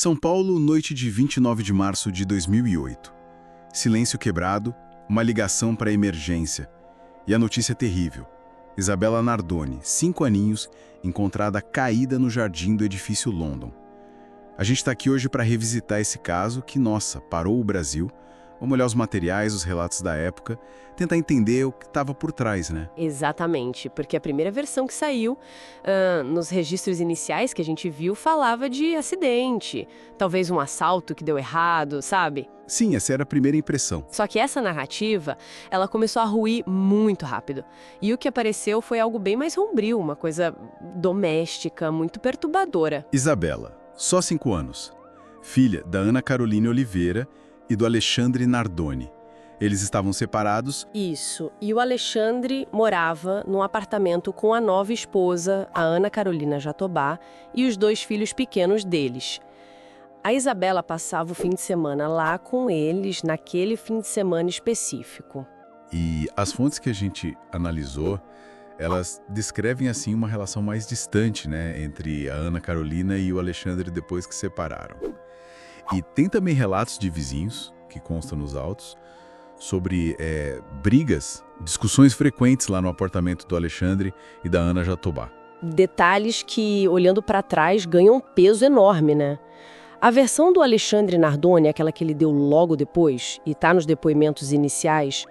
São Paulo, noite de 29 de março de 2008. Silêncio quebrado, uma ligação para a emergência. E a notícia terrível. Isabela Nardoni, 5 aninhos, encontrada caída no jardim do edifício London. A gente está aqui hoje para revisitar esse caso que, nossa, parou o Brasil. Vamos olhar os materiais, os relatos da época, tentar entender o que estava por trás, né? Exatamente, porque a primeira versão que saiu, nos registros iniciais que a gente viu, falava de acidente, talvez um assalto que deu errado, sabe? Sim, essa era a primeira impressão. Só que essa narrativa, ela começou a ruir muito rápido. E o que apareceu foi algo bem mais sombrio, uma coisa doméstica, muito perturbadora. Isabela, só 5 anos, filha da Ana Caroline Oliveira e do Alexandre Nardoni. Eles estavam separados. Isso. E o Alexandre morava num apartamento com a nova esposa, a Ana Carolina Jatobá, e os 2 filhos pequenos deles. A Isabela passava o fim de semana lá com eles, naquele fim de semana específico. E as fontes que a gente analisou, elas descrevem assim uma relação mais distante, né, entre a Ana Carolina e o Alexandre depois que separaram. E tem também relatos de vizinhos, que constam nos autos, sobre brigas, discussões frequentes lá no apartamento do Alexandre e da Ana Jatobá. Detalhes que, olhando para trás, ganham um peso enorme, né? A versão do Alexandre Nardoni, aquela que ele deu logo depois, e está nos depoimentos iniciais,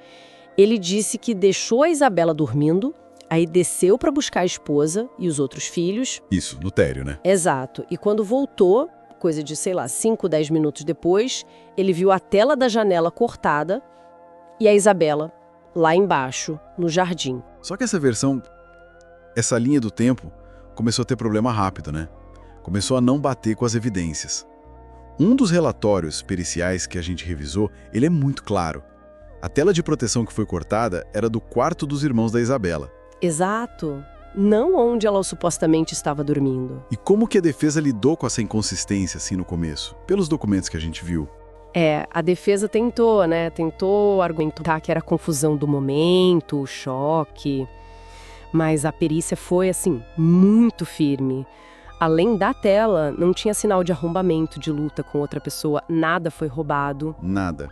ele disse que deixou a Isabela dormindo, aí desceu para buscar a esposa e os outros filhos. Isso, no térreo, né? Exato. E quando voltou, coisa de, 5, 10 minutos depois, ele viu a tela da janela cortada e a Isabela lá embaixo, no jardim. Só que essa versão, essa linha do tempo, começou a ter problema rápido, né? Começou a não bater com as evidências. Um dos relatórios periciais que a gente revisou, ele é muito claro. A tela de proteção que foi cortada era do quarto dos irmãos da Isabela. Exato. Não onde ela supostamente estava dormindo. E como que a defesa lidou com essa inconsistência assim no começo? Pelos documentos que a gente viu. A defesa tentou, né? Tentou argumentar que era confusão do momento, o choque. Mas a perícia foi, assim, muito firme. Além da tela, não tinha sinal de arrombamento, de luta com outra pessoa, nada foi roubado. Nada.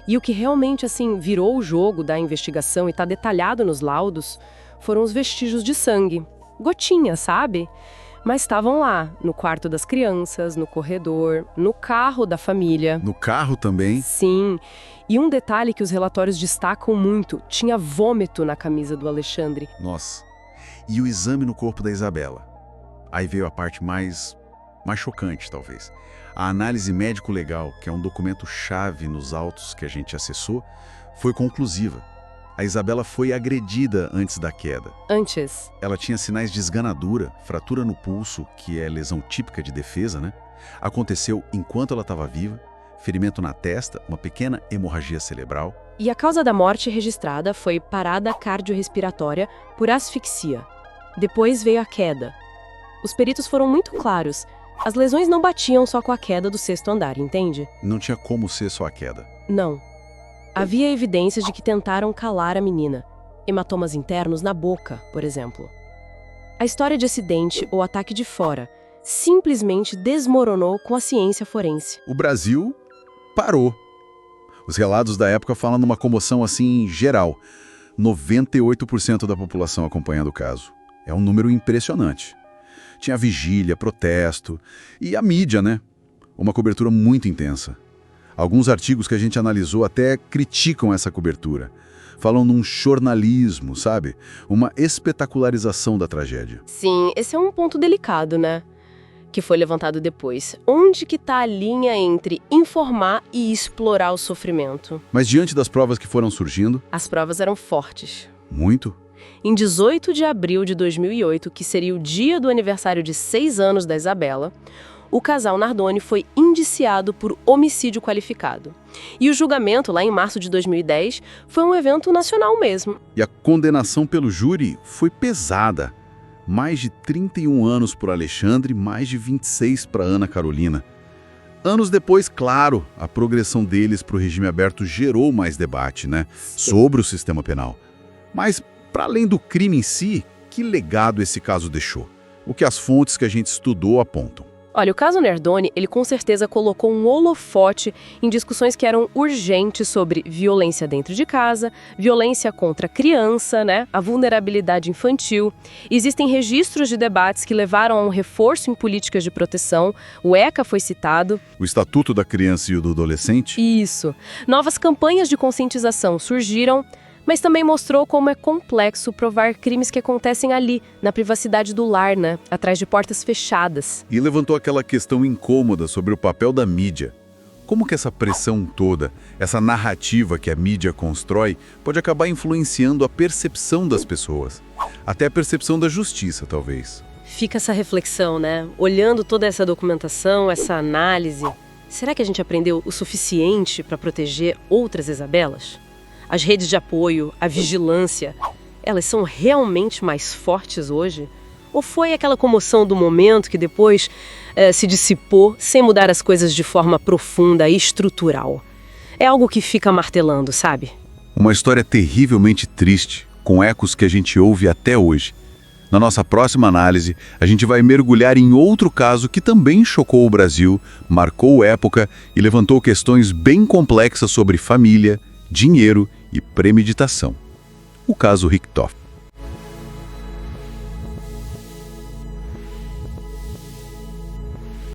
E o que realmente, assim, virou o jogo da investigação e está detalhado nos laudos foram os vestígios de sangue. Gotinha, sabe? Mas estavam lá, no quarto das crianças, no corredor, no carro da família. No carro também? Sim. E um detalhe que os relatórios destacam muito, tinha vômito na camisa do Alexandre. Nossa. E o exame no corpo da Isabela? Aí veio a parte mais chocante, talvez. A análise médico-legal, que é um documento-chave nos autos que a gente acessou, foi conclusiva. A Isabela foi agredida antes da queda. Antes. Ela tinha sinais de esganadura, fratura no pulso, que é lesão típica de defesa, né? Aconteceu enquanto ela estava viva, ferimento na testa, uma pequena hemorragia cerebral. E a causa da morte registrada foi parada cardiorrespiratória por asfixia. Depois veio a queda. Os peritos foram muito claros. As lesões não batiam só com a queda do 6º andar, entende? Não tinha como ser só a queda. Não. Havia evidências de que tentaram calar a menina. Hematomas internos na boca, por exemplo. A história de acidente ou ataque de fora simplesmente desmoronou com a ciência forense. O Brasil parou. Os relatos da época falam numa comoção assim geral. 98% da população acompanhando o caso. É um número impressionante. Tinha vigília, protesto e a mídia, né? Uma cobertura muito intensa. Alguns artigos que a gente analisou até criticam essa cobertura. Falam num jornalismo, sabe? Uma espetacularização da tragédia. Sim, esse é um ponto delicado, né? Que foi levantado depois. Onde que tá a linha entre informar e explorar o sofrimento? Mas diante das provas que foram surgindo... As provas eram fortes. Muito. Em 18 de abril de 2008, que seria o dia do aniversário de 6 anos da Isabela, o casal Nardoni foi indiciado por homicídio qualificado. E o julgamento, lá em março de 2010, foi um evento nacional mesmo. E a condenação pelo júri foi pesada. Mais de 31 anos para Alexandre, mais de 26 para Ana Carolina. Anos depois, claro, a progressão deles para o regime aberto gerou mais debate, né? Sobre o sistema penal. Mas, para além do crime em si, que legado esse caso deixou? O que as fontes que a gente estudou apontam? Olha, o caso Nardoni, ele com certeza colocou um holofote em discussões que eram urgentes sobre violência dentro de casa, violência contra a criança, né, a vulnerabilidade infantil. Existem registros de debates que levaram a um reforço em políticas de proteção. O ECA foi citado. O Estatuto da Criança e do Adolescente? Isso. Novas campanhas de conscientização surgiram, mas também mostrou como é complexo provar crimes que acontecem ali, na privacidade do lar, né? Atrás de portas fechadas. E levantou aquela questão incômoda sobre o papel da mídia. Como que essa pressão toda, essa narrativa que a mídia constrói, pode acabar influenciando a percepção das pessoas? Até a percepção da justiça, talvez. Fica essa reflexão, né? Olhando toda essa documentação, essa análise, será que a gente aprendeu o suficiente para proteger outras Isabelas? As redes de apoio, a vigilância, elas são realmente mais fortes hoje? Ou foi aquela comoção do momento que depois se dissipou sem mudar as coisas de forma profunda e estrutural? É algo que fica martelando, sabe? Uma história terrivelmente triste, com ecos que a gente ouve até hoje. Na nossa próxima análise, a gente vai mergulhar em outro caso que também chocou o Brasil, marcou época e levantou questões bem complexas sobre família, dinheiro e premeditação. O caso Richtof.